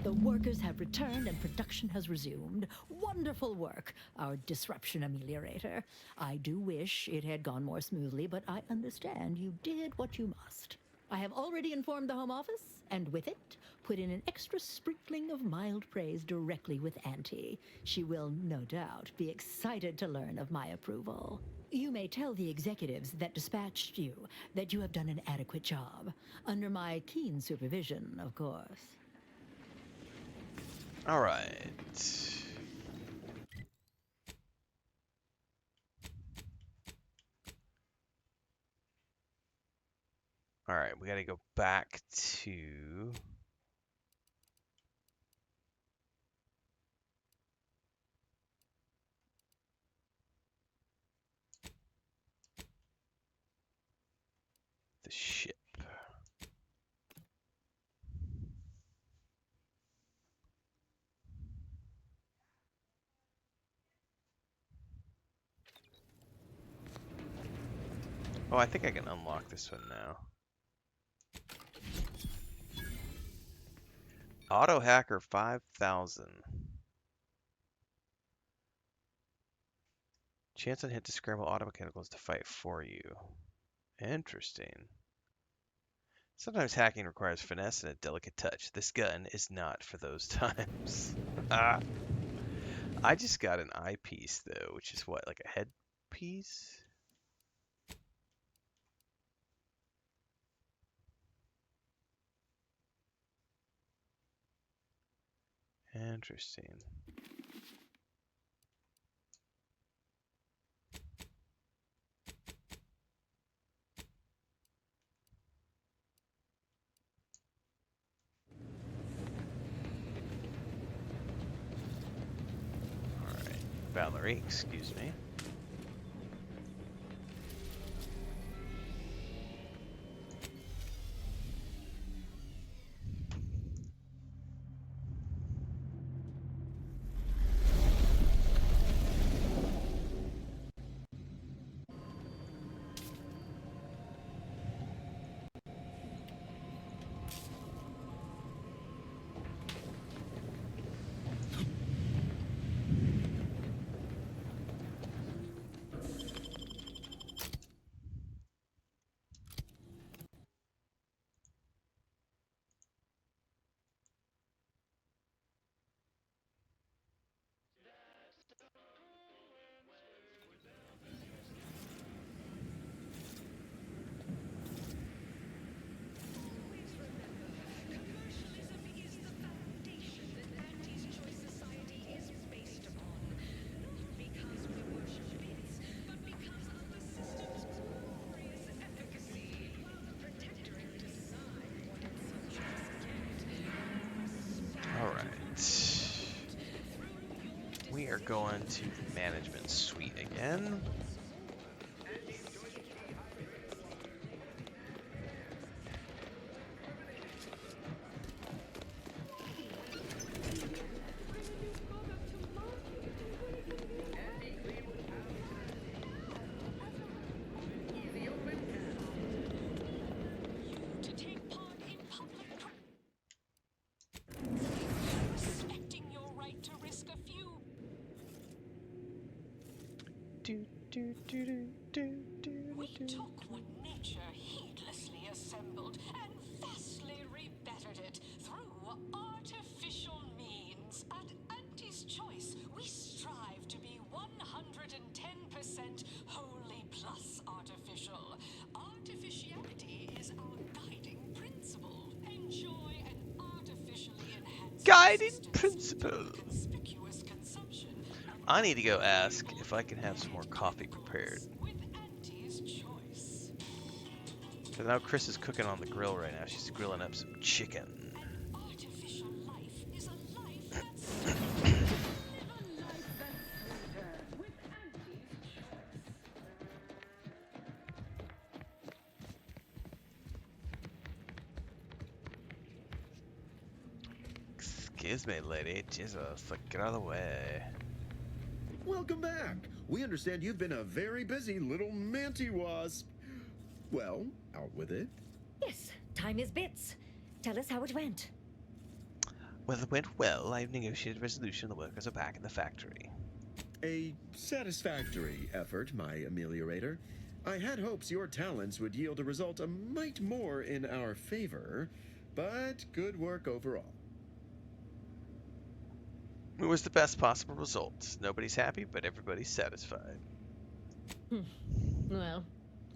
The workers have returned and production has resumed. Wonderful work, our disruption ameliorator. I do wish it had gone more smoothly, but I understand you did what you must. I have already informed the Home Office, and with it, put in an extra sprinkling of mild praise directly with Auntie. She will, no doubt, be excited to learn of my approval. You may tell the executives that dispatched you that you have done an adequate job. Under my keen supervision, of course. All right. All right, we got to go back to the ship. Oh, I think I can unlock this one now. Auto Hacker 5000. Chance on hit to scramble auto mechanicals to fight for you. Interesting. Sometimes hacking requires finesse and a delicate touch. This gun is not for those times. Ah. I just got an eyepiece though, which is what, like a headpiece? Interesting. Alright, Valerie, excuse me. We are going to the management suite again. We took what nature heedlessly assembled and vastly rebettered it through artificial means. At Auntie's choice, we strive to be 110% wholly plus artificial. Artificiality is our guiding principle. Enjoy an artificially enhanced Guiding existence principle. through conspicuous consumption. I need to go ask if I can have some more coffee prepared. With Auntie's choice. Because now Chris is cooking on the grill right now. She's grilling up some chicken. An artificial life is a life that's Excuse me, lady. Jesus, like, get out of the way. Welcome back. We understand you've been a very busy little manty wasp. Well, out with it. Yes, time is bits. Tell us how it went. Well, it went well. I've negotiated a resolution. The workers are back in the factory. A satisfactory effort, my ameliorator. I had hopes your talents would yield a result a mite more in our favor, but good work overall. It was the best possible result. Nobody's happy, but everybody's satisfied. Well,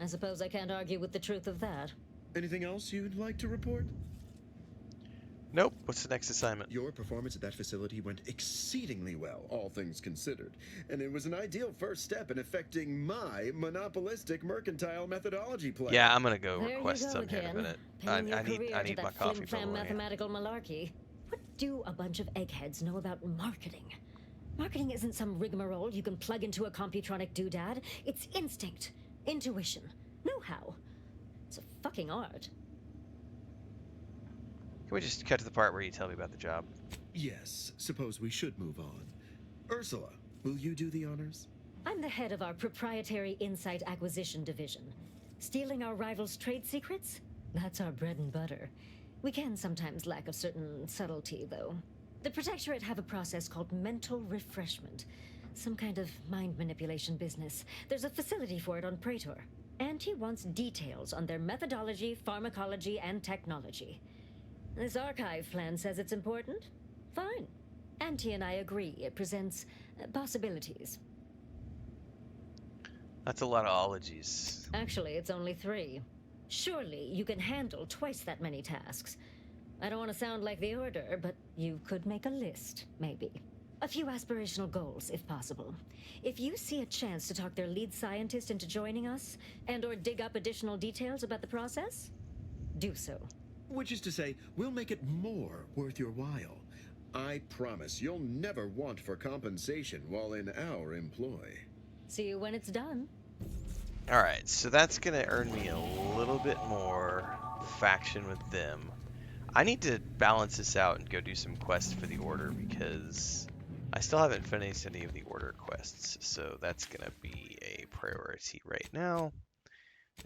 I suppose I can't argue with the truth of that. Anything else you'd like to report? Nope. What's the next assignment? Your performance at that facility went exceedingly well, all things considered, and it was an ideal first step in effecting my monopolistic mercantile methodology plan. Yeah, I'm gonna go There request you go some here in a again. minute. Pinning your I career need to my that coffee flim-flam beforehand. mathematical malarkey. What do a bunch of eggheads know about marketing? Marketing isn't some rigmarole you can plug into a computronic doodad. It's instinct, intuition, know-how. It's a fucking art. Can we just cut to the part where you tell me about the job? Yes, suppose we should move on. Ursula, will you do the honors? I'm the head of our proprietary insight acquisition division. Stealing our rivals' trade secrets? That's our bread and butter. We can sometimes lack a certain subtlety, though. The Protectorate have a process called mental refreshment. Some kind of mind manipulation business. There's a facility for it on Praetor. And he wants details on their methodology, pharmacology, and technology. This archive plan says it's important? Fine. Auntie and I agree it presents possibilities. That's a lot of ologies. Actually, it's only 3. Surely you can handle twice that many tasks. I don't want to sound like the Order, but you could make a list, maybe. A few aspirational goals, if possible. If you see a chance to talk their lead scientist into joining us, and/or dig up additional details about the process, do so. Which is to say, we'll make it more worth your while. I promise you'll never want for compensation while in our employ. See you when it's done. Alright, so that's gonna earn me a little bit more faction with them. I need to balance this out and go do some quests for the Order because I still haven't finished any of the Order quests, so that's gonna be a priority right now,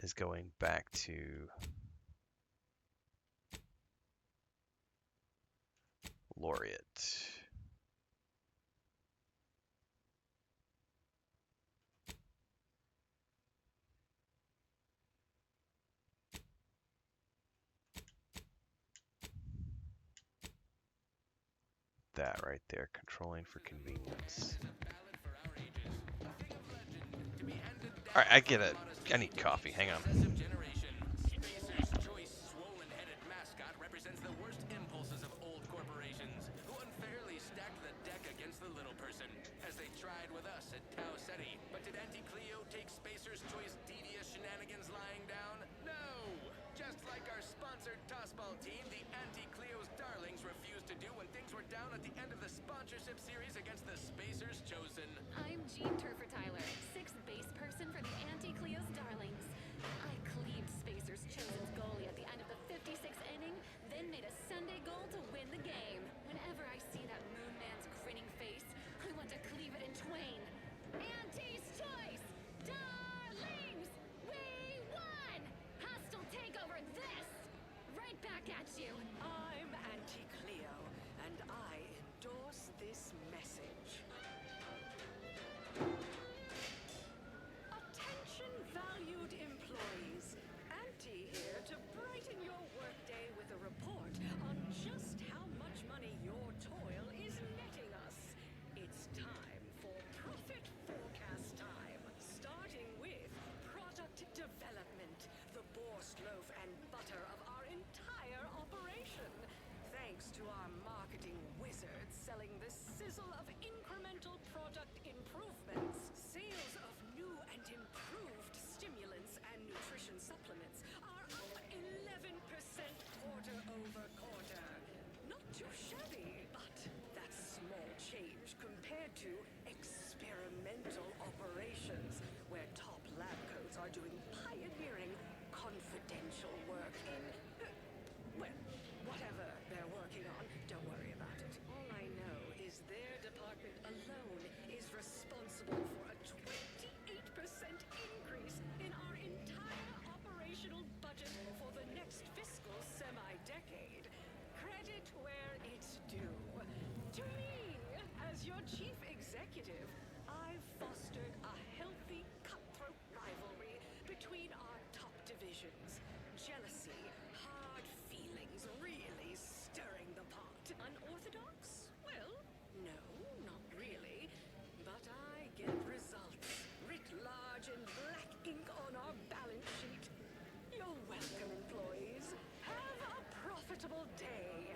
is going back to Laureate. That right there, controlling for convenience. Alright, I need coffee, hang on. I'm Jean Turfer Tyler, 6th base person for the Anti-Cleo's Darlings. I cleaved Spacer's Chosen's goalie at the end of the 56th inning, then made a Sunday goal to win the game. Whenever I see that Moon Man's grinning face, I want to cleave it in twain. Anti's choice! Darlings! We won! Hostile takeover this! Right back at you! I'm Anti-Cleo, and I endorse this message. Attention valued employees. Auntie here to brighten your workday with a report on just how much money your toil is netting us. It's time for profit forecast time, starting with product development, the borscht loaf and butter of our entire operation. Thanks to our marketing wizards selling the sizzle of incremental product improvements, sales of new and improved stimulants and nutrition supplements are up 11% quarter over quarter. Not too shabby, but that's small change compared to experimental operations, where top lab coats are doing pioneering confidential work in well, whatever they're working on, don't worry about it. All I know is their department jealousy, hard feelings really stirring the pot. Unorthodox? Well, no, not really. But I get results, writ large in black ink on our balance sheet. You're welcome, employees. Have a profitable day.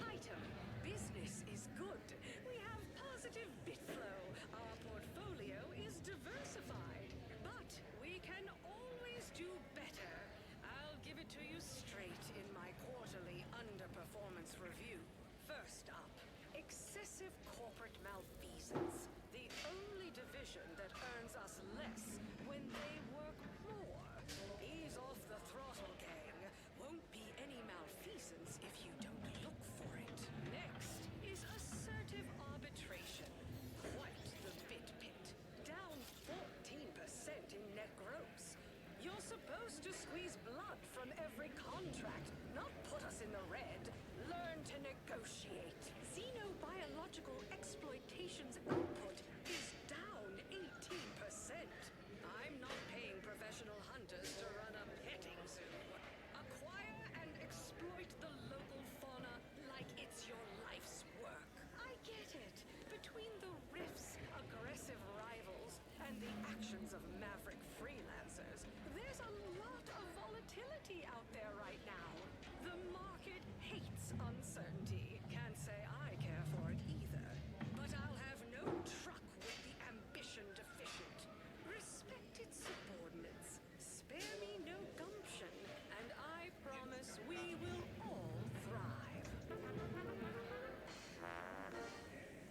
Item. Business is good. We have positive bit flow. Our portfolio is diversified. But we can always do better. I'll give it to you straight in my quarterly underperformance review. First up, excessive corporate malfeasance. The only division that earns us less when they work more. Ease off the throttle, gang. Won't be any malfeasance if you don't look for it. Next is assertive arbitration. Quite the bit pit. Down 14% in net gross. You're supposed to squeeze blood from every contract, not put us in the red. Learn to negotiate. Xenobiological exploitation's output is down 18%. I'm not paying professional hunters to run a petting zoo. Acquire and exploit the local fauna like it's your life's work. I get it. Between the rifts, aggressive rivals, and the actions of maverick freelancers, there's a lot of volatility out there right now. The market hates uncertainty. Can't say I care for it either. But I'll have no truck with the ambition deficient. Respected subordinates, spare me no gumption, and I promise we will all thrive.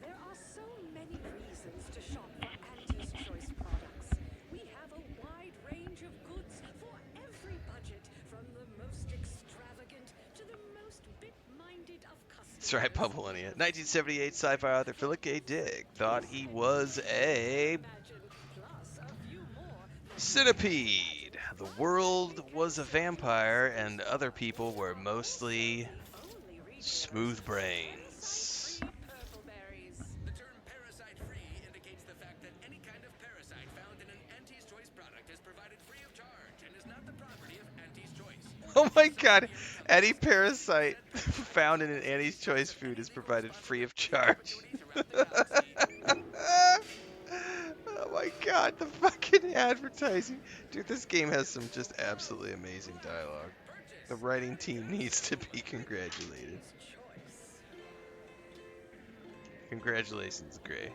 There are so many reasons to shop for Auntie's Choice products. We have a wide range of goods for every budget, from the most extravagant to the most bit-minded of customers. That's right, Bubbleinia. 1978 sci-fi author Philip K. Dick thought he was a Plus a few more. centipede. The world was a vampire, and other people were mostly smooth brains. The term parasite-free indicates the fact that any kind of parasite found in an Auntie's Choice product is provided free of charge and is not the property of Auntie's Choice. Oh my god, any parasite found in an Annie's Choice food is provided free of charge. Oh my god, the fucking advertising. Dude, this game has some just absolutely amazing dialogue. The writing team needs to be congratulated. Congratulations, Gray.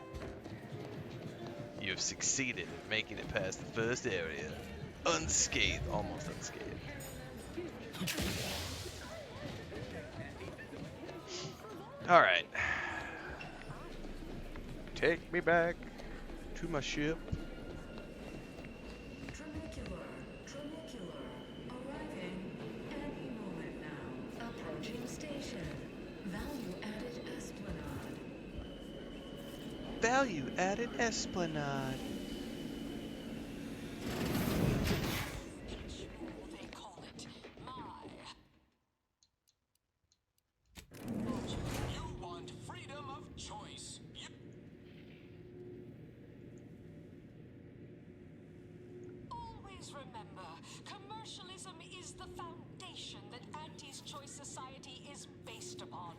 You have succeeded in making it past the first area. Unscathed, almost unscathed. Alright. Take me back to my ship. Trinicular, arriving any moment now. Approaching station. Value-added esplanade. Value-added esplanade. They call it my. You want freedom of choice. Always remember, commercialism is the foundation that Auntie's Choice Society is based upon.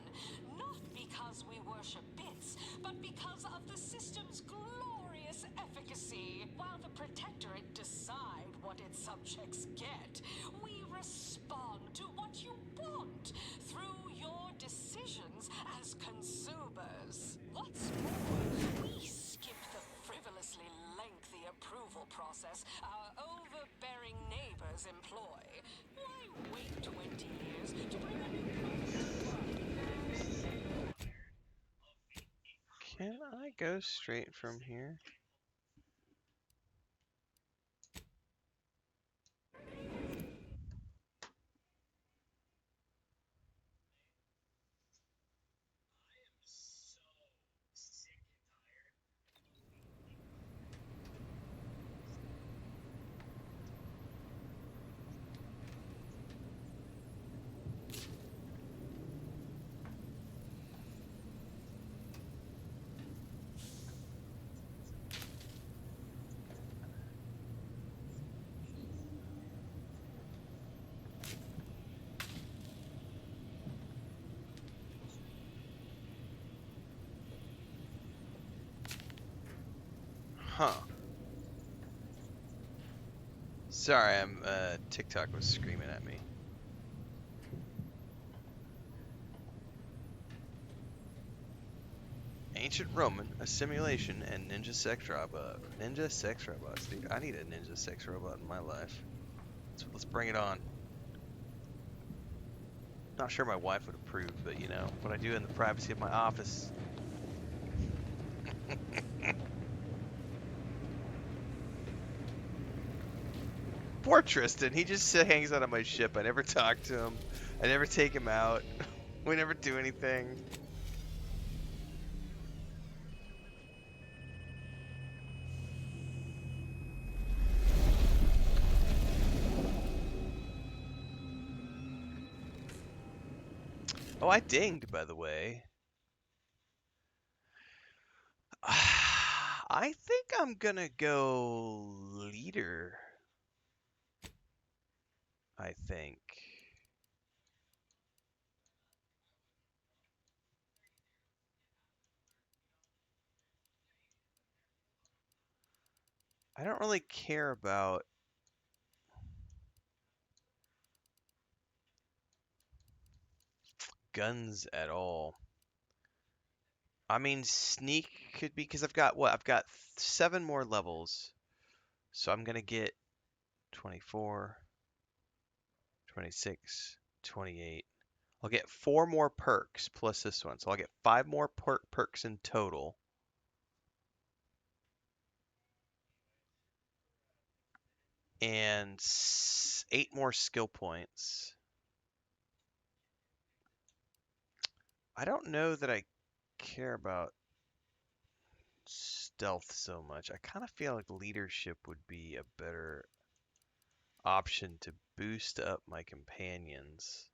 Not because we worship bits, but because of the system's glorious efficacy. While the Protectorate decide what its subjects get, we respond to what you want through your decisions as consumers. What's more, we skip the frivolously lengthy approval process our overbearing neighbors employ. Why wait 20 years to bring a new Can I go straight from here? Huh. Sorry, TikTok was screaming at me. Ancient Roman, a simulation, and ninja sex robot. Ninja sex robots, dude. I need a ninja sex robot in my life. Let's bring it on. Not sure my wife would approve, but you know, what I do in the privacy of my office. Poor Tristan, he just hangs out on my ship. I never talk to him. I never take him out. We never do anything. Oh, I dinged, by the way. I think I'm gonna go leader. I think. I don't really care about guns at all. I mean, sneak could be because I've got what? I've got 7 more levels. So I'm gonna get 24, 26, 28. I'll get 4 more perks plus this one. So I'll get 5 more perks in total. And 8 more skill points. I don't know that I care about stealth so much. I kind of feel like leadership would be a better option to boost up my companions.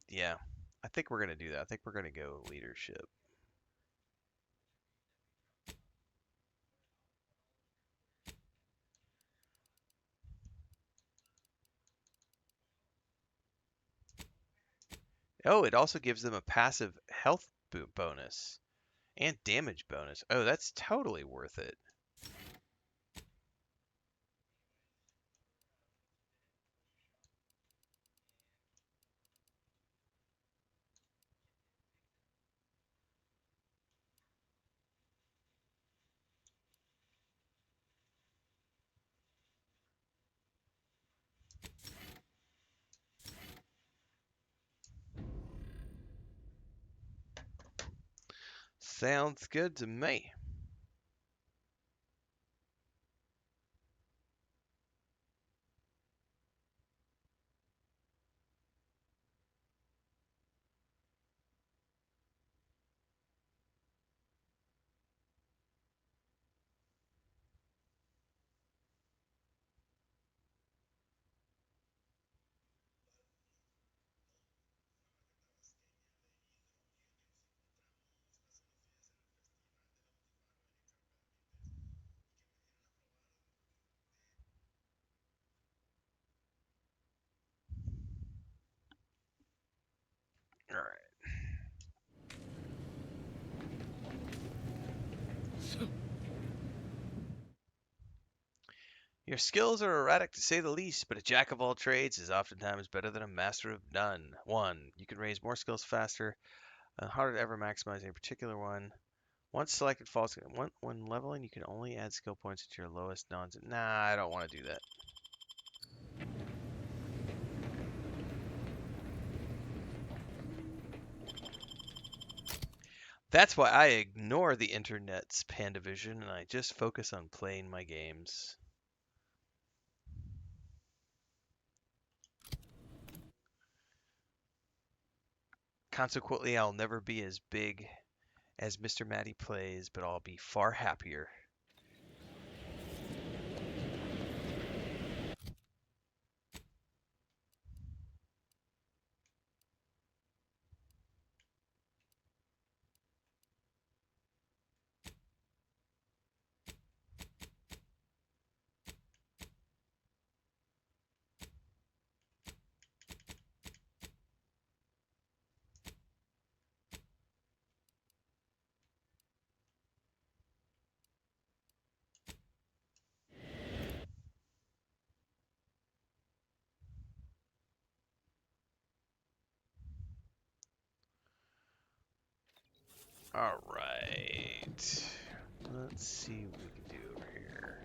Yeah, I think we're going to do that. I think we're going to go leadership. Oh, it also gives them a passive health bonus and damage bonus. Oh, that's totally worth it. Sounds good to me. All right. Your skills are erratic to say the least, but a jack of all trades is oftentimes better than a master of none. 1. You can raise more skills faster, harder to ever maximize a particular one. Once selected falls, when leveling, you can only add skill points to your lowest non. Nah, I don't want to do that. That's why I ignore the internet's Pandavision and I just focus on playing my games. Consequently, I'll never be as big as Mr. Matty plays, but I'll be far happier. All right. Let's see what we can do over here.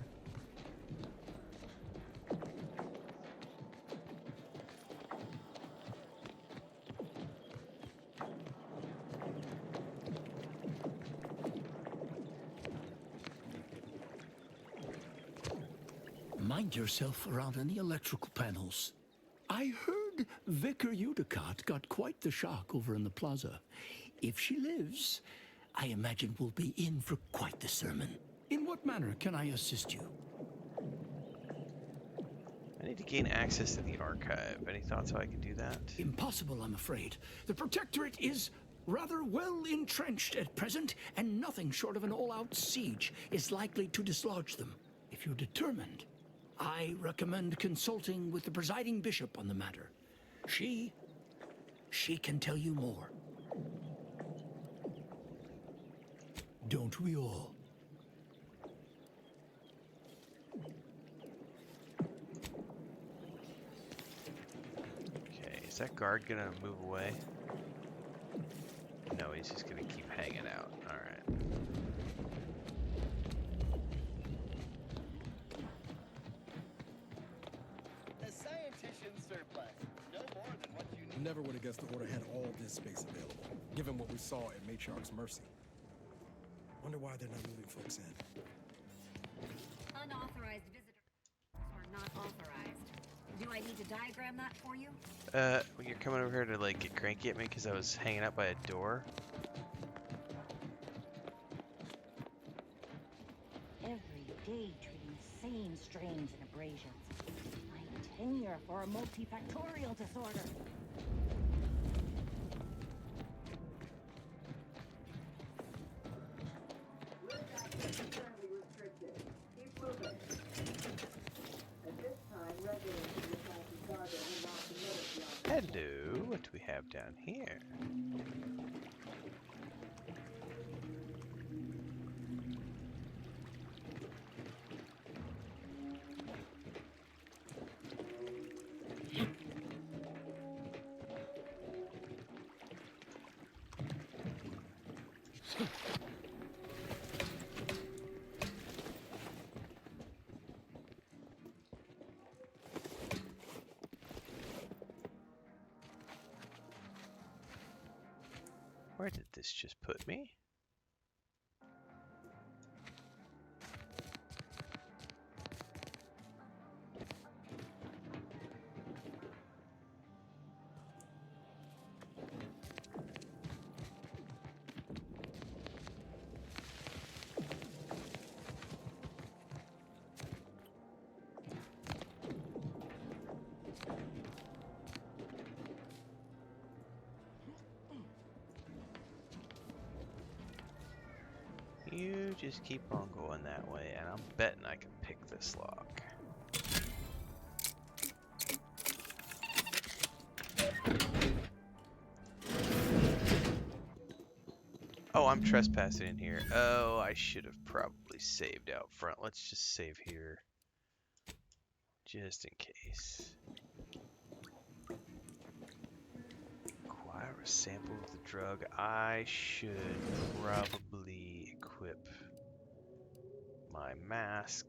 Mind yourself around any electrical panels. I heard Vicar Udicott got quite the shock over in the plaza. If she lives, I imagine we'll be in for quite the sermon. In what manner can I assist you? I need to gain access to the archive. Any thoughts how I can do that? Impossible, I'm afraid. The Protectorate is rather well entrenched at present, and nothing short of an all-out siege is likely to dislodge them. If you're determined, I recommend consulting with the presiding bishop on the matter. She can tell you more. Don't we all? Okay, is that guard gonna move away? No, he's just gonna keep hanging out. Alright. A scientician surplus. No more than what you need. Never would have guessed the Order had all this space available, given what we saw at Matriarch's Mercy. Wonder why they're not moving folks in. Unauthorized visitors are not authorized. Do I need to diagram that for you? You're coming over here to like get cranky at me because I was hanging out by a door. Every day treating same strains and abrasions. My tenure for a multifactorial disorder. Hello, what do we have down here? Where did this just put me? You just keep on going that way, and I'm betting I can pick this lock. Oh, I'm trespassing in here. Oh, I should have probably saved out front. Let's just save here. Just in case. Acquire a sample of the drug. I should probably equip my mask.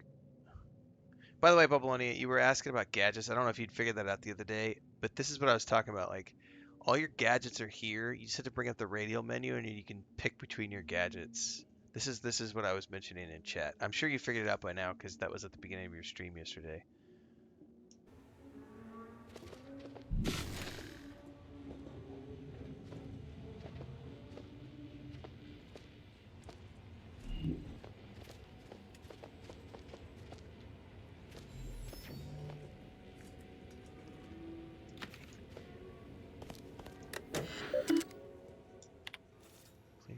By the way, Bubbleonia, you were asking about gadgets. I don't know if you'd figured that out the other day, but this is what I was talking about. Like, all your gadgets are here. You just have to bring up the radial menu, and you can pick between your gadgets. This is what I was mentioning in chat. I'm sure you figured it out by now, because that was at the beginning of your stream yesterday.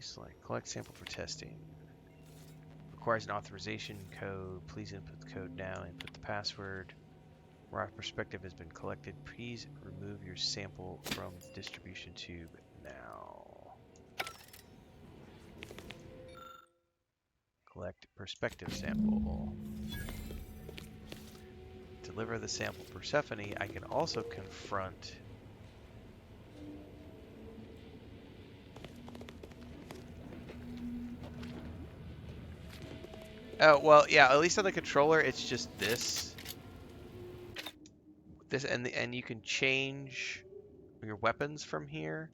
Select collect sample for testing. Requires an authorization code. Please input the code now. Input the password. Raw perspective has been collected. Please remove your sample from the distribution tube now. Collect perspective sample. Deliver the sample Persephone. I can also confront Oh, well, yeah, at least on the controller, it's just this. And you can change your weapons from here.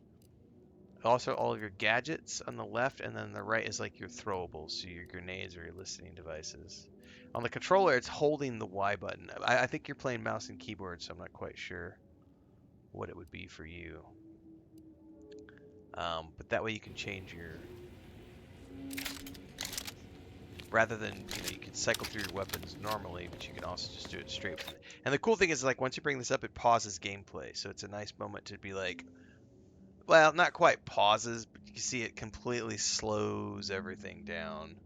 Also, all of your gadgets on the left, and then the right is like your throwables, so your grenades or your listening devices. On the controller, it's holding the Y button. I think you're playing mouse and keyboard, so I'm not quite sure what it would be for you. But that way you can change your... Rather than, you can cycle through your weapons normally, but you can also just do it straight from... And the cool thing is, like, once you bring this up, it pauses gameplay, so it's a nice moment to be like... Well, not quite pauses, but you see it completely slows everything down.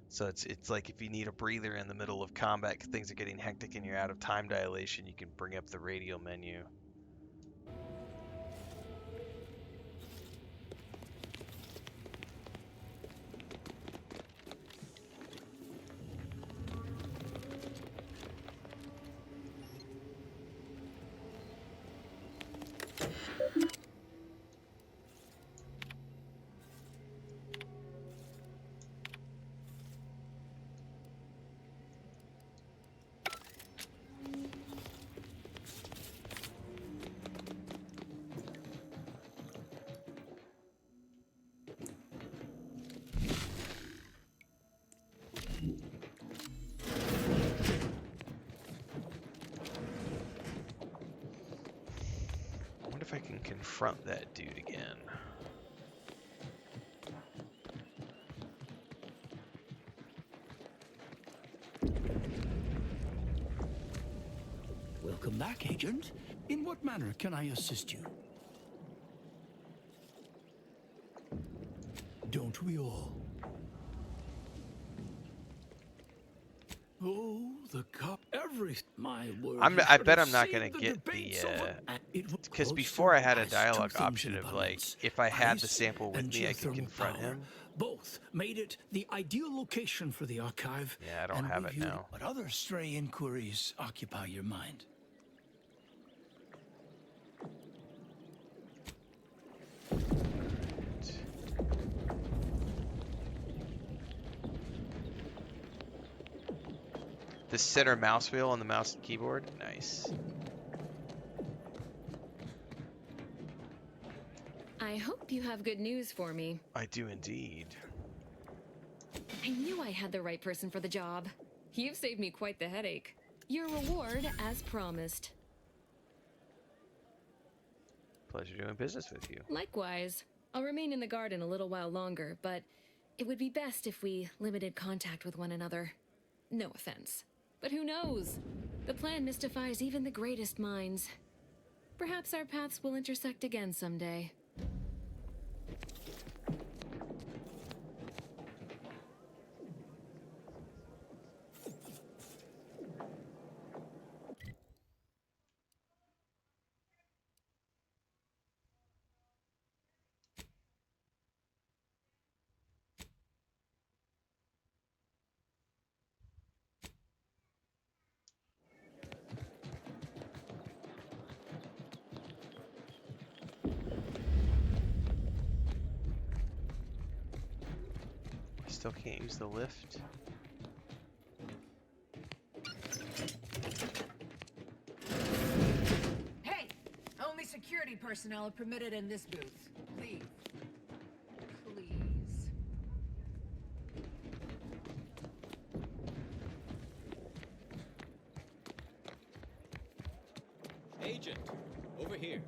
So it's like if you need a breather in the middle of combat, 'cause things are getting hectic and you're out of time dilation, you can bring up the radial menu. I wonder if I can confront that dude again. Welcome back, Agent. In what manner can I assist you? Don't we all? Oh, the cup, my word. I bet I'm not gonna get the because before I had a dialogue option of like if I had the sample with me, I could confront him. Both made it the ideal location for the archive. Yeah, I don't have it now. What other stray inquiries occupy your mind? The center mouse wheel on the mouse and keyboard, nice. I hope you have good news for me. I do indeed. I knew I had the right person for the job. You've saved me quite the headache. Your reward, as promised. Pleasure doing business with you. Likewise. I'll remain in the garden a little while longer, but it would be best if we limited contact with one another. No offense. But who knows? The plan mystifies even the greatest minds. Perhaps our paths will intersect again someday. Still can't use the lift. Hey! Only security personnel are permitted in this booth. Leave. Please. Agent, over here.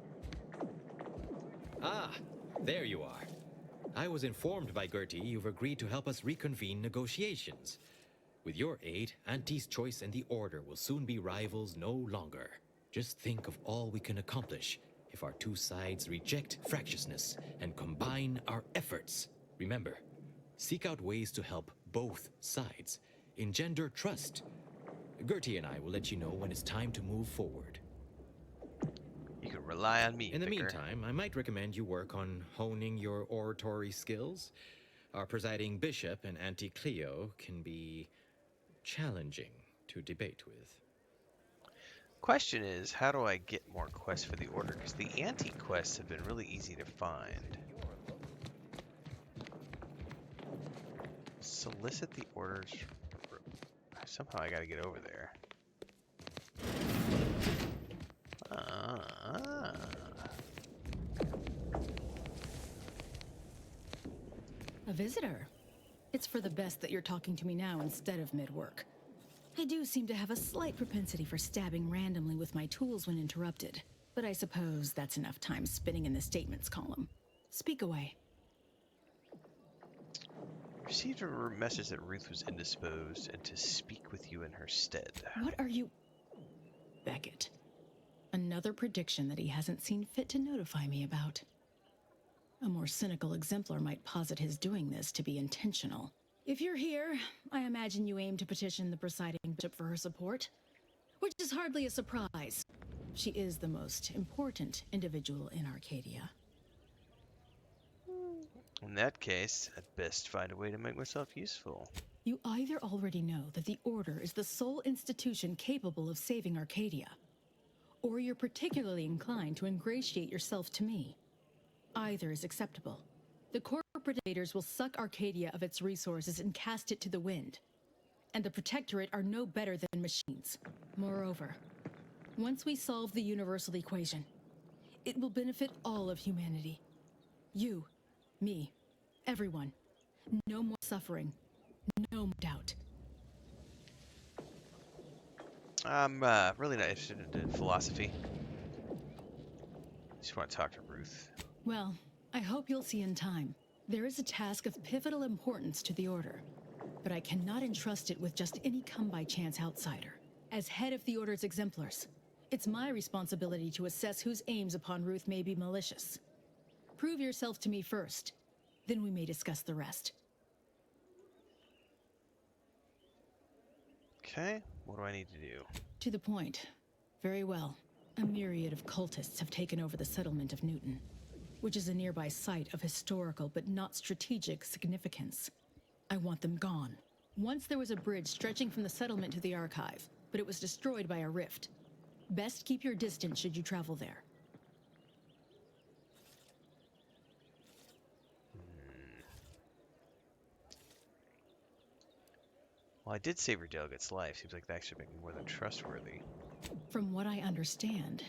Ah, there you are. I was informed by Gertie you've agreed to help us reconvene negotiations. With your aid, Auntie's Choice and the Order will soon be rivals no longer. Just think of all we can accomplish if our two sides reject fractiousness and combine our efforts. Remember, seek out ways to help both sides. Engender trust. Gertie and I will let you know when it's time to move forward. You can rely on me. In the Vicar. meantime, I might recommend you work on honing your oratory skills. Our presiding bishop and Auntie Cleo can be challenging to debate with. Question is, how do I get more quests for the Order? Because the anti-quests have been really easy to find. Solicit the Order's Somehow I gotta get over there. A visitor. It's for the best that you're talking to me now instead of mid-work. I do seem to have a slight propensity for stabbing randomly with my tools when interrupted, but I suppose that's enough time spinning in the statements column. Speak away. Received a message that Ruth was indisposed and to speak with you in her stead. What are you... Beckett. Another prediction that he hasn't seen fit to notify me about. A more cynical exemplar might posit his doing this to be intentional. If you're here, I imagine you aim to petition the presiding bishop for her support, which is hardly a surprise. She is the most important individual in Arcadia. In that case, I'd best find a way to make myself useful. You either already know that the Order is the sole institution capable of saving Arcadia, or you're particularly inclined to ingratiate yourself to me. Either is acceptable. The corporate invaders will suck Arcadia of its resources and cast it to the wind. And the Protectorate are no better than machines. Moreover, once we solve the universal equation, it will benefit all of humanity. You, me, everyone. No more suffering. No more doubt. I'm really not interested in philosophy. Just want to talk to Ruth. Well, I hope you'll see in time. There is a task of pivotal importance to the Order, but I cannot entrust it with just any come-by-chance outsider. As head of the Order's exemplars, it's my responsibility to assess whose aims upon Ruth may be malicious. Prove yourself to me first, then we may discuss the rest. Okay, what do I need to do? To the point. Very well. A myriad of cultists have taken over the settlement of Newton, which is a nearby site of historical but not strategic significance. I want them gone. Once there was a bridge stretching from the settlement to the archive, but it was destroyed by a rift. Best keep your distance should you travel there. Well, I did save your delegate's life. Seems like that actually make me more than trustworthy. From what I understand,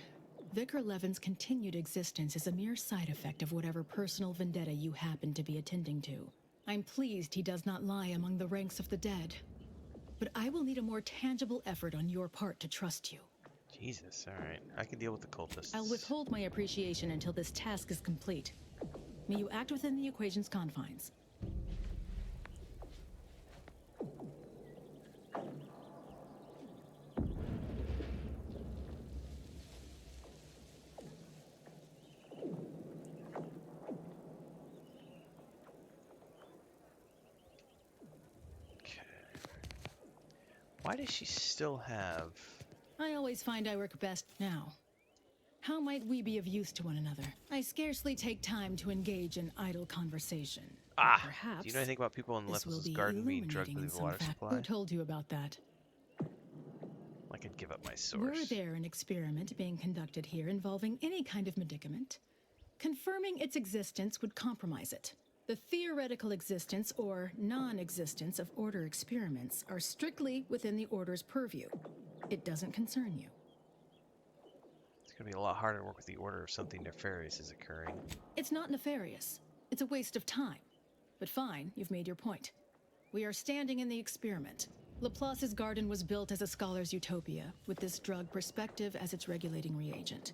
Vicar Levin's continued existence is a mere side effect of whatever personal vendetta you happen to be attending to. I'm pleased he does not lie among the ranks of the dead. But I will need a more tangible effort on your part to trust you. Jesus, alright. I can deal with the cultists. I'll withhold my appreciation until this task is complete. May you act within the equation's confines. Why does she still have... I always find I work best now. How might we be of use to one another? I scarcely take time to engage in idle conversation. Perhaps do you know anything about people in Lepus' garden being drugged with the water supply? Who told you about that? I could give up my source. Were there an experiment being conducted here involving any kind of medicament? Confirming its existence would compromise it. The theoretical existence or non-existence of Order experiments are strictly within the Order's purview. It doesn't concern you. It's going to be a lot harder to work with the Order if something nefarious is occurring. It's not nefarious. It's a waste of time. But fine, you've made your point. We are standing in the experiment. Laplace's garden was built as a scholar's utopia, with this drug perspective as its regulating reagent.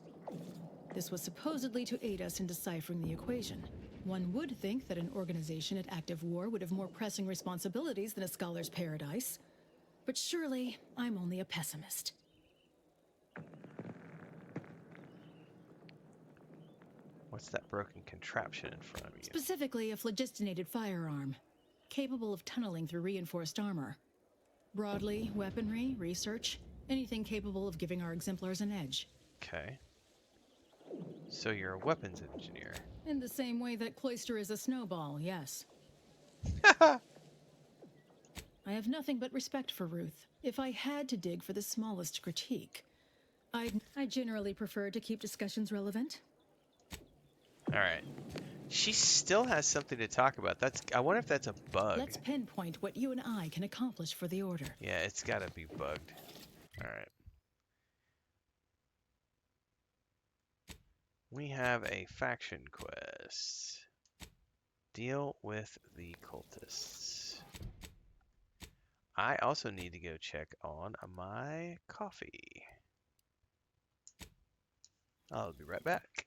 This was supposedly to aid us in deciphering the equation. One would think that an organization at active war would have more pressing responsibilities than a scholar's paradise. But surely, I'm only a pessimist. What's that broken contraption in front of you? Specifically, a phlogistinated firearm, capable of tunneling through reinforced armor. Broadly, weaponry, research, anything capable of giving our exemplars an edge. Okay. So you're a weapons engineer. In the same way that Cloister is a snowball, yes. I have nothing but respect for Ruth. If I had to dig for the smallest critique, I generally prefer to keep discussions relevant. Alright. She still has something to talk about. I wonder if that's a bug. Let's pinpoint what you and I can accomplish for the Order. Yeah, it's gotta be bugged. Alright. We have a faction quest. Deal with the cultists. I also need to go check on my coffee. I'll be right back.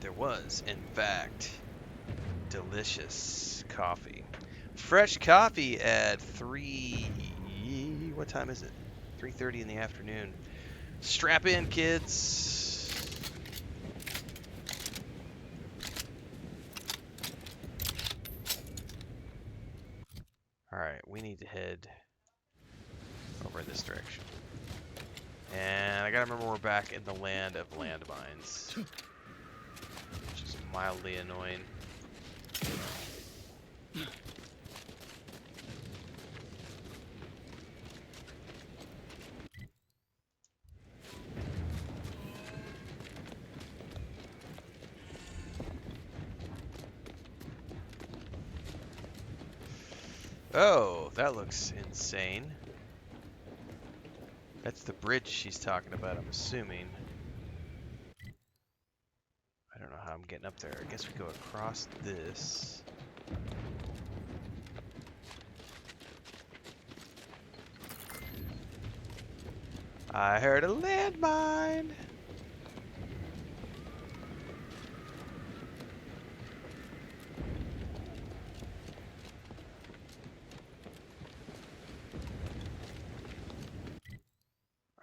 There was, in fact, delicious coffee. Fresh coffee at 3... What time is it? 3:30 in the afternoon. Strap in, kids. Alright, we need to head over in this direction. And I gotta remember we're back in the land of landmines. Which is mildly annoying. Oh, that looks insane. That's the bridge she's talking about, I'm assuming. I don't know how I'm getting up there. I guess we go across this. I heard a landmine!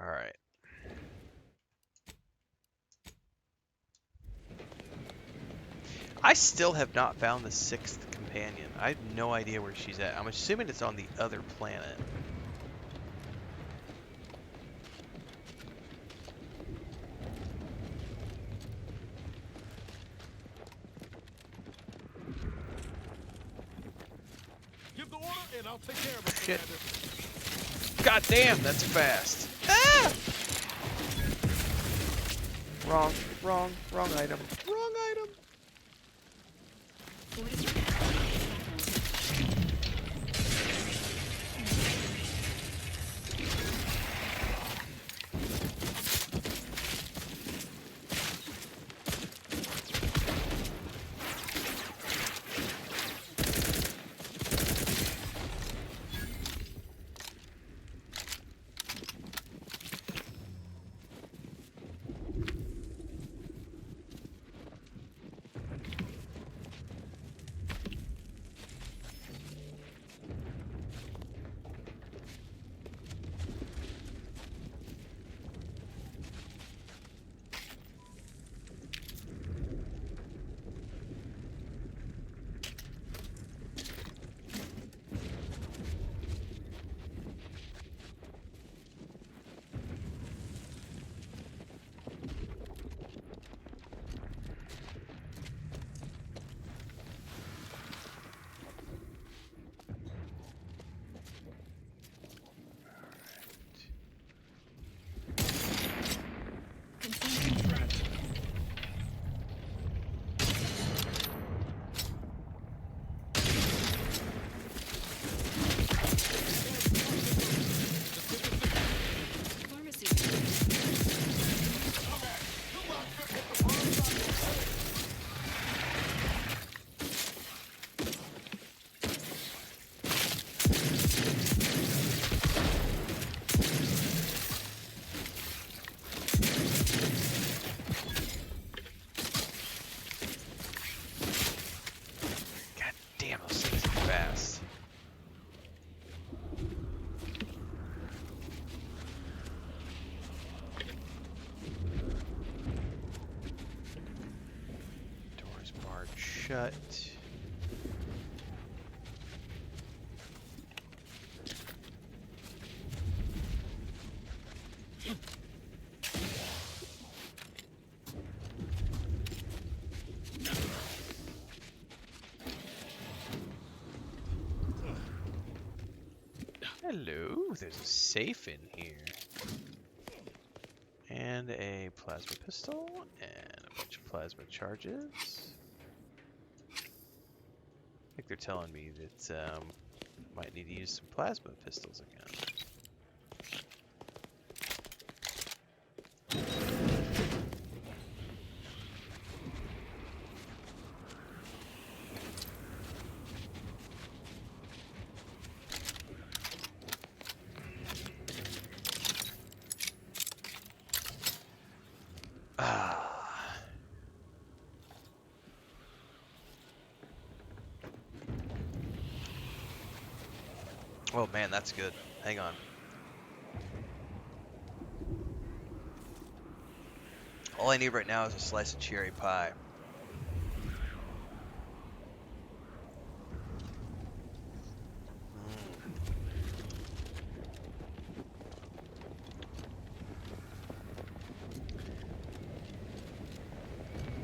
Alright. I still have not found the sixth companion. I have no idea where she's at. I'm assuming it's on the other planet. Give the order and I'll take care of it. Shit. God damn, that's fast. Ah! Wrong item. Wrong item. is barred shut. Hello, there's a safe in here. And a plasma pistol, and a bunch of plasma charges. I think they're telling me that might need to use some plasma pistols again. Oh man, that's good. Hang on. All I need right now is a slice of cherry pie.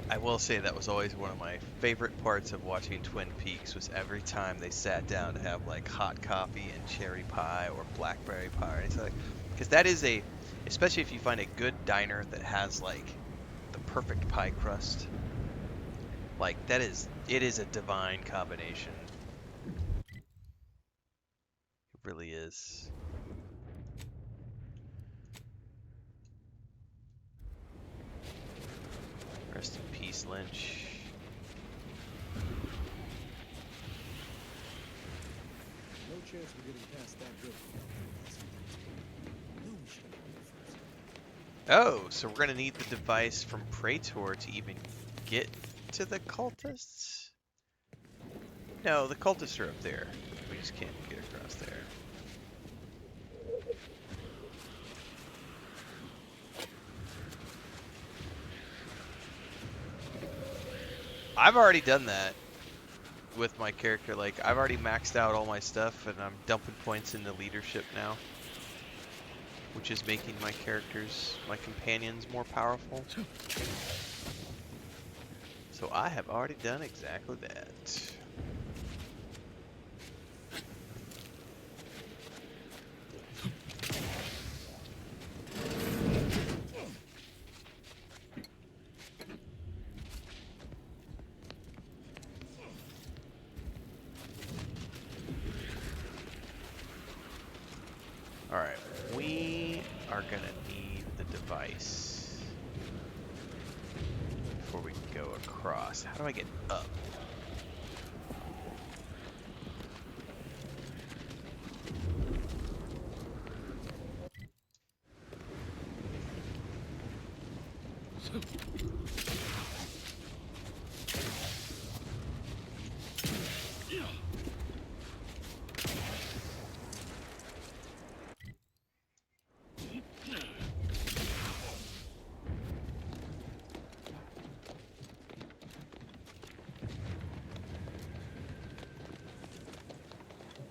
I will say that was always one of my favorite parts of watching Twin Peaks, was every time they sat down to have like hot coffee and cherry pie or blackberry pie or anything like, because that is a, especially if you find a good diner that has like the perfect pie crust, like that is, it is a divine combination. It really is. Rest in peace, Lynch. No chance we're getting past that building. No, we should have gone first. Oh, so we're gonna need the device from Praetor to even get to the cultists? No, the cultists are up there. We just can't get across there. I've already done that with my character. Like, I've already maxed out all my stuff, and I'm dumping points into leadership now, which is making my characters, my companions, more powerful. So I have already done exactly that. Alright, we are gonna need the device before we can go across. How do I get up?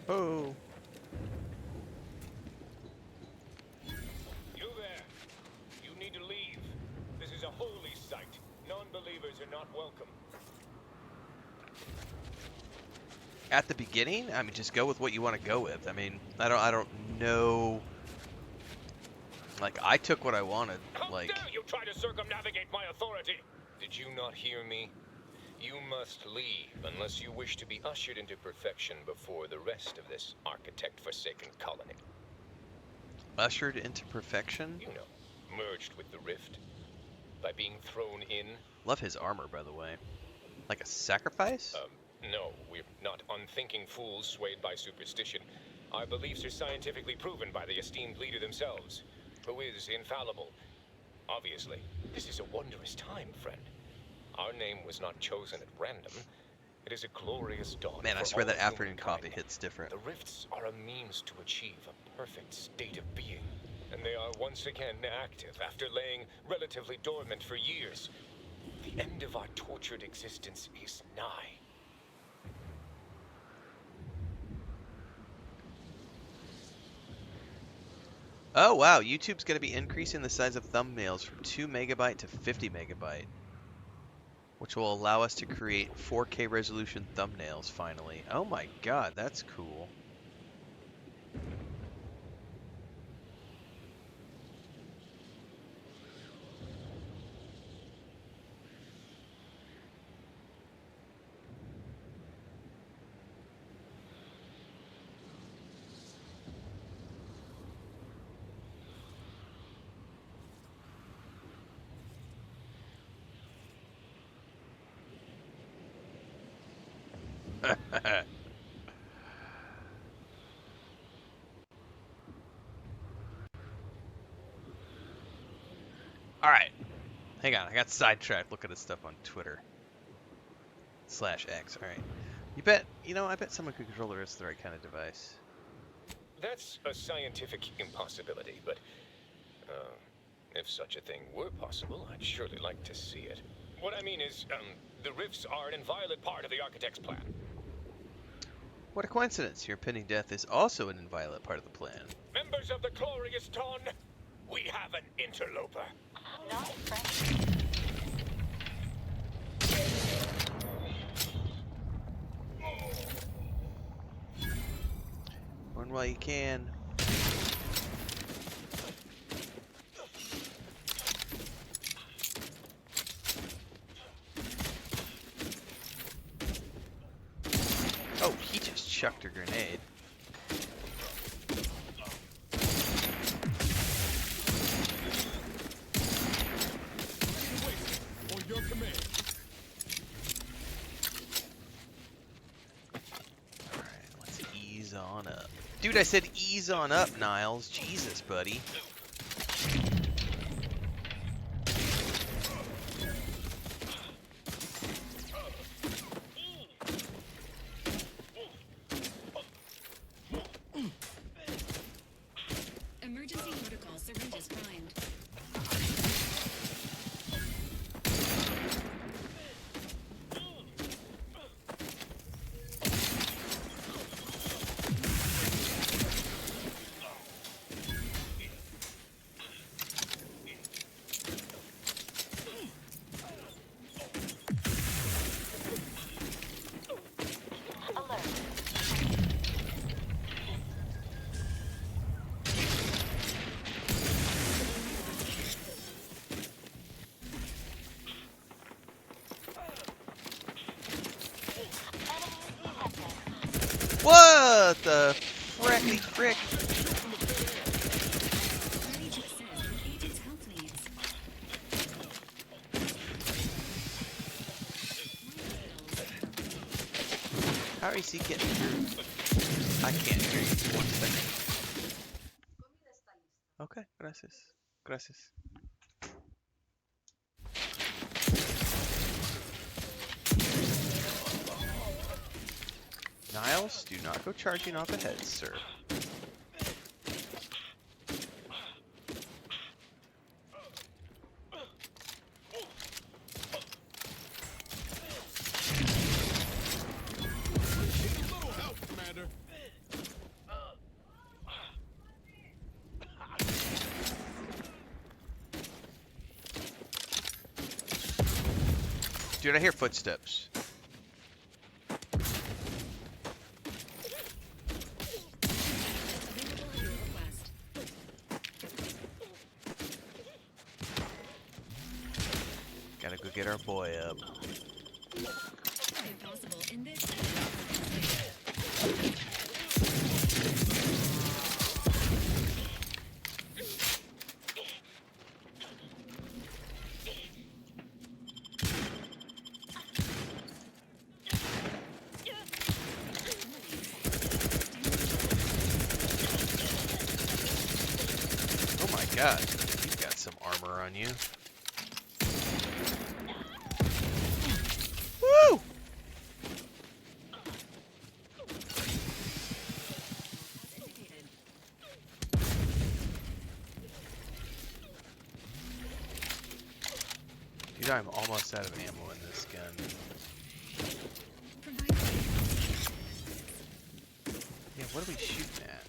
Oh. You there. You need to leave. This is a holy site. Non-believers are not welcome. At the beginning, I mean, just go with what you want to go with. I mean, I don't know. Like, I took what I wanted. Like, How dare you try to circumnavigate my authority? Did you not hear me? You must leave unless you wish to be ushered into perfection before the rest of this architect-forsaken colony. ushered into perfection? You know, merged with the rift. By being thrown in. Love his armor, by the way. Like a sacrifice? No, we're not unthinking fools swayed by superstition. Our beliefs are scientifically proven by the esteemed leader themselves, who is infallible. Obviously, this is a wondrous time, friend. Our name was not chosen at random. It is a glorious dawn. Man, I for swear all that of afternoon humankind. coffee hits different. The rifts are a means to achieve a perfect state of being, and they are once again active after laying relatively dormant for years. The end of our tortured existence is nigh. Oh wow, YouTube's going to be increasing the size of thumbnails from 2 megabyte to 50 megabyte, which will allow us to create 4K resolution thumbnails finally. Oh my god, that's cool. Alright. Hang on, I got sidetracked looking at stuff on Twitter. /X, alright. I bet someone could control the rest of the right kind of device. That's a scientific impossibility, but if such a thing were possible, I'd surely like to see it. What I mean is, the rifts are an inviolate part of the architect's plan. What a coincidence. Your impending death is also an inviolate part of the plan. Members of the Glorious Dawn, we have an interloper. Not friendly. Run while you can. Oh, he just chucked a grenade. On your command. Alright, let's ease on up. Dude, I said ease on up, Niles. Jesus, buddy. Emergency protocol syringes primed. What the fracky frick? Ready to assist with agent's health needs. How is he getting through? I can't hear you. 1 second. Okay, gracias. Gracias. Niles, do not go charging off ahead, sir. Little help, Commander. Dude, I hear footsteps. Gotta go get our boy up. Impossible in this. Oh my god, you've got some armor on you. Woo! Dude, Dude, I'm almost out of ammo in this gun. Yeah, what are we shooting at?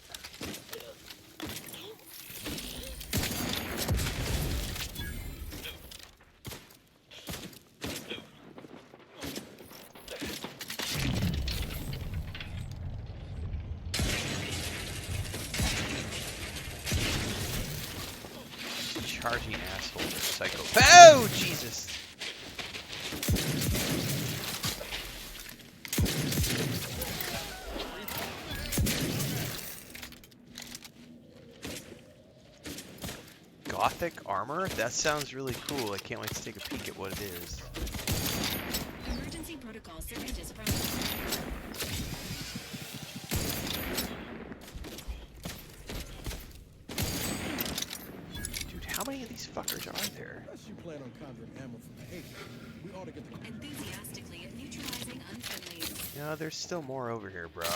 Charging asshole psycho. Oh, Jesus! Gothic armor? That sounds really cool. I can't wait to take a peek at what it is. Emergency protocol syringes from. Dude, how many of these fuckers are there? Unless you plan on conjuring ammo from the Hague, we ought to get the... Enthusiastically at neutralizing unfriendlies. No, there's still more over here, bro.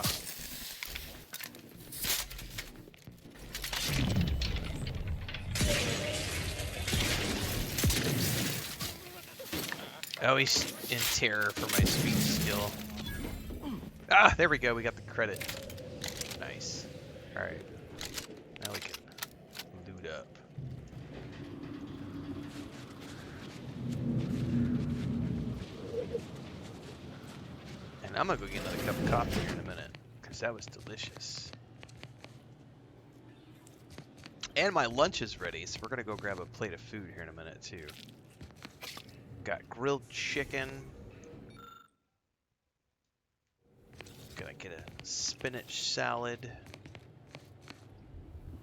Oh, he's in terror for my speech skill. Ah, there we go. We got the credit. Nice. Alright. Now we can loot up. And I'm gonna go get another cup of coffee here in a minute, because that was delicious. And my lunch is ready, so we're gonna go grab a plate of food here in a minute, too. Got grilled chicken. Gonna get a spinach salad.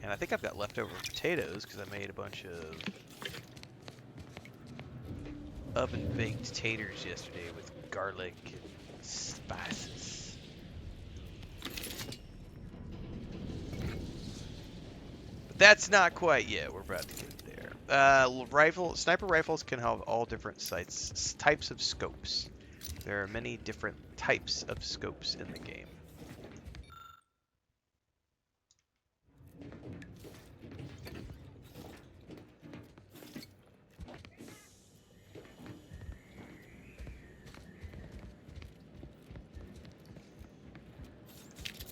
And I think I've got leftover potatoes because I made a bunch of oven-baked taters yesterday with garlic and spices. But that's not quite yet. We're about to get there. Sniper rifles can have all different types of scopes. There are many different types of scopes in the game.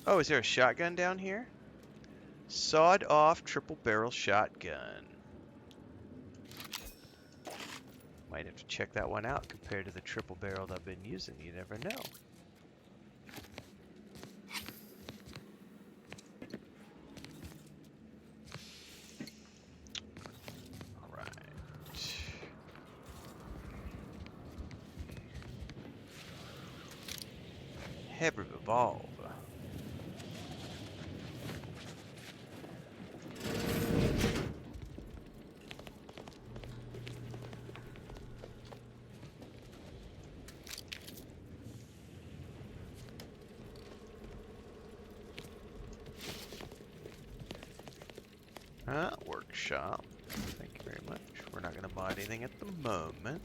Oh, is there a shotgun down here? Sawed-off triple-barrel shotgun. Might have to check that one out compared to the triple-barreled I've been using. You never know. All right. Heavy revolve. Workshop. Thank you very much. We're not going to buy anything at the moment.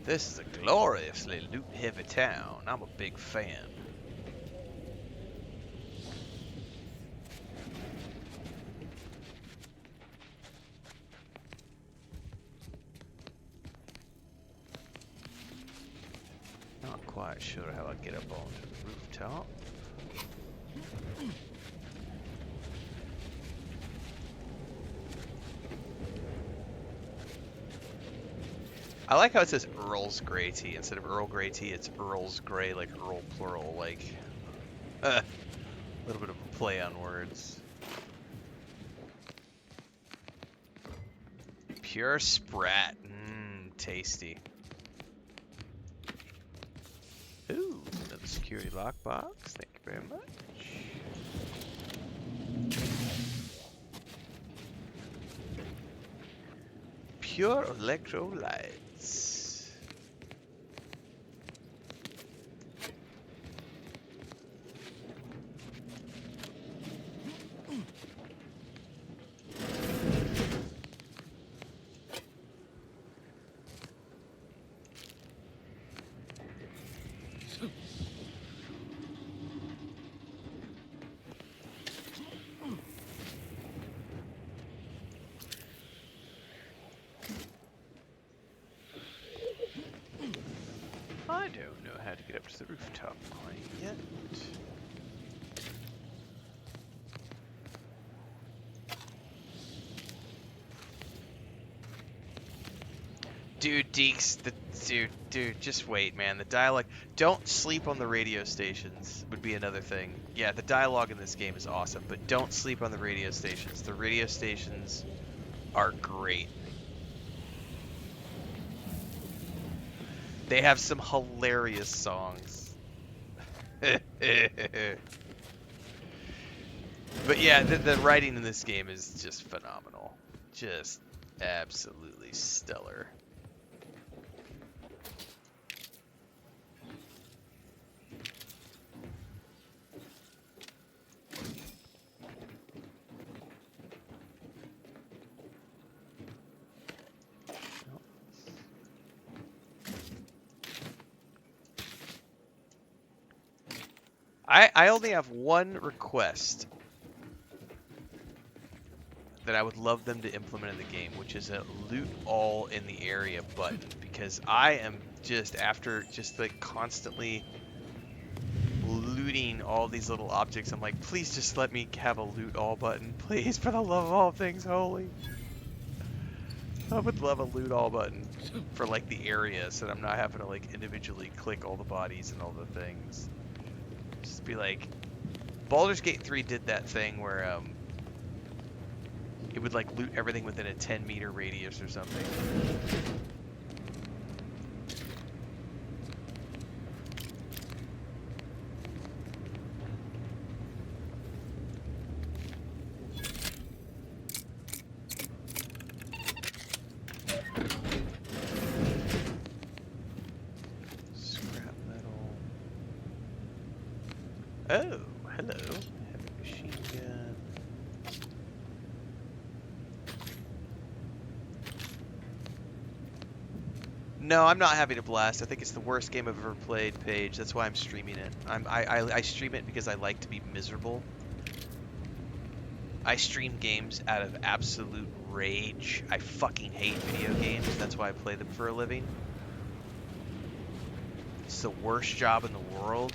This is a gloriously loot-heavy town. I'm a big fan. Not quite sure how I get up onto the rooftop. I like how it says Earl's Grey Tea. Instead of Earl Grey Tea, it's Earl's Grey, like Earl plural, like a little bit of a play on words. Pure Sprat. Tasty. Ooh, another security lockbox. Thank you very much. Pure electrolytes. don't know how to get up to the rooftop quite yet. Dude, Deeks, dude, just wait, man. The dialogue, don't sleep on the radio stations would be another thing. Yeah, the dialogue in this game is awesome, but don't sleep on the radio stations. The radio stations are great. They have some hilarious songs. But yeah, the writing in this game is just phenomenal. Just absolutely stellar. I only have one request that I would love them to implement in the game, which is a loot all in the area button, because I am just after just like constantly looting all these little objects. I'm like, please just let me have a loot all button, please, for the love of all things holy. I would love a loot all button for like the area, so that I'm not having to like individually click all the bodies and all the things. Just be like, Baldur's Gate 3 did that thing where it would like loot everything within a 10-meter radius or something. Scrap metal. Oh, hello. Heavy machine gun. No, I'm not having a blast. I think it's the worst game I've ever played, Paige. That's why I'm streaming it. I stream it because I like to be miserable. I stream games out of absolute rage. I fucking hate video games. That's why I play them for a living. It's the worst job in the world.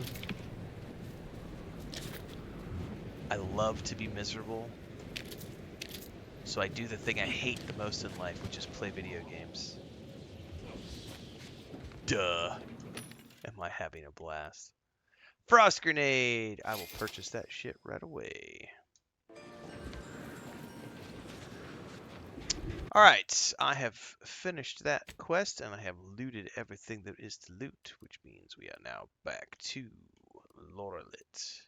I love to be miserable. So I do the thing I hate the most in life, which is play video games. Duh. Am I having a blast? Frost grenade! I will purchase that shit right away. Alright, I have finished that quest and I have looted everything there is to loot, which means we are now back to Laurelit.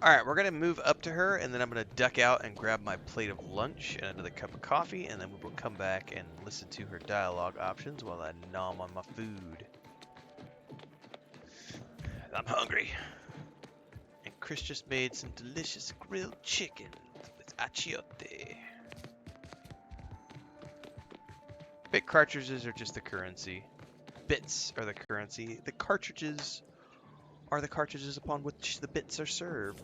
Alright, we're going to move up to her, and then I'm going to duck out and grab my plate of lunch and another cup of coffee, and then we will come back and listen to her dialogue options while I nom on my food. I'm hungry. And Chris just made some delicious grilled chicken with achiote. Bit cartridges are just the currency. Bits are the currency. The cartridges are the cartridges upon which the bits are served.